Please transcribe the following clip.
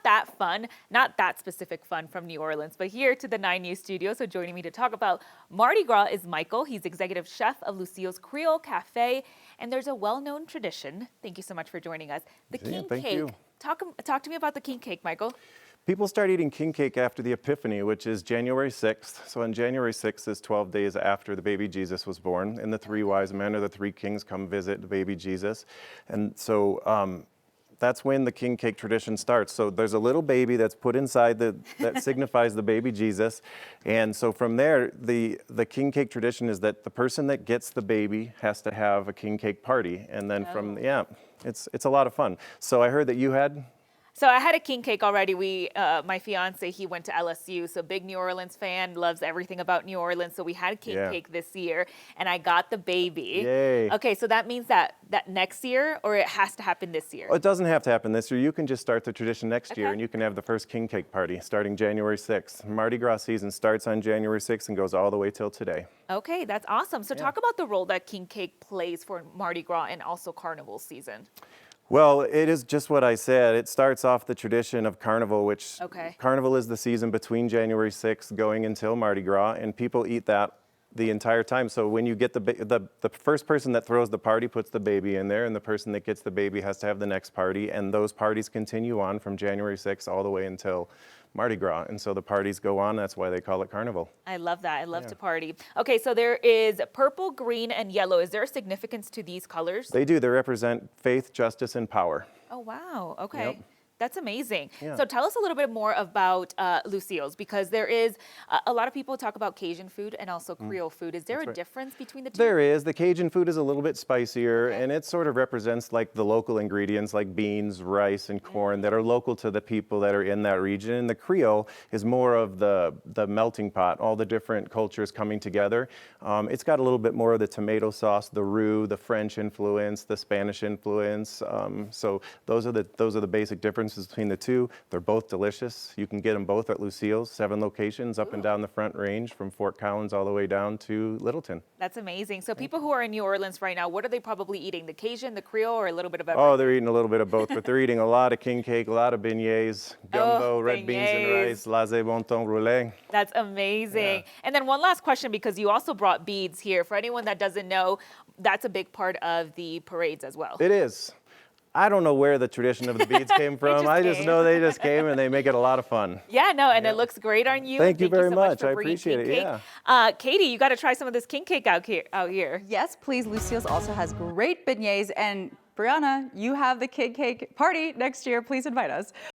that fun, not that specific fun from New Orleans, but here to the 9 News studio. So joining me to talk about Mardi Gras is Michael. He's executive chef of Lucile's Creole Cafe, and there's a well-known tradition. Thank you so much for joining us. The king cake. Talk to me about the king cake, Michael. People start eating king cake after the Epiphany, which is January 6th. So on January 6th is 12 days after the baby Jesus was born, and the three wise men or the three kings come visit the baby Jesus. And so that's when the king cake tradition starts. So there's a little baby that's put inside that signifies the baby Jesus. And so from there, the king cake tradition is that the person that gets the baby has to have a king cake party. And then it's a lot of fun. So I heard that you had... So I had a king cake already. My fiance, he went to LSU, so big New Orleans fan, loves everything about New Orleans. So we had king cake this year, and I got the baby. Yay. Okay, so that means that next year, or it has to happen this year? Well, it doesn't have to happen this year. You can just start the tradition next year, and you can have the first king cake party starting January 6th. Mardi Gras season starts on January 6th and goes all the way till today. Okay, that's awesome. So talk about the role that king cake plays for Mardi Gras and also carnival season. Well, it is just what I said. It starts off the tradition of Carnival, which Carnival is the season between January 6th going until Mardi Gras, and people eat that the entire time. So when you get the first person that throws the party puts the baby in there, and the person that gets the baby has to have the next party, and those parties continue on from January 6th all the way until Mardi Gras. And so the parties go on. That's why they call it Carnival. I love that. I love to party. Okay, so there is purple, green, and yellow. Is there a significance to these colors? They do. They represent faith, justice, and power. Oh, wow. Okay. Yep. That's amazing. Yeah. So tell us a little bit more about Lucile's, because there is a lot of people talk about Cajun food and also Creole food. Is there a difference between the two? There is. The Cajun food is a little bit spicier, and it sort of represents like the local ingredients like beans, rice, and corn that are local to the people that are in that region. And the Creole is more of the melting pot, all the different cultures coming together. It's got a little bit more of the tomato sauce, the roux, the French influence, the Spanish influence. So those are the basic differences between the two. They're both delicious. You can get them both at Lucille's, 7 locations up and down the Front Range from Fort Collins all the way down to Littleton. That's amazing. So people who are in New Orleans right now, what are they probably eating? The Cajun, the Creole, or a little bit of everything? Oh, they're eating a little bit of both, but they're eating a lot of king cake, a lot of beignets, gumbo, red beans and rice, laissez bon temps roulé. That's amazing. And then one last question, because you also brought beads here. For anyone that doesn't know, that's a big part of the parades as well. It is. I don't know where the tradition of the beads came from. I just know they just came and they make it a lot of fun. Yeah, no, and it looks great on you. Thank you very so much. for I appreciate it. Yeah. Katie, you got to try some of this king cake out here. Yes, please. Lucille's also has great beignets. And Brianna, you have the king cake party next year. Please invite us.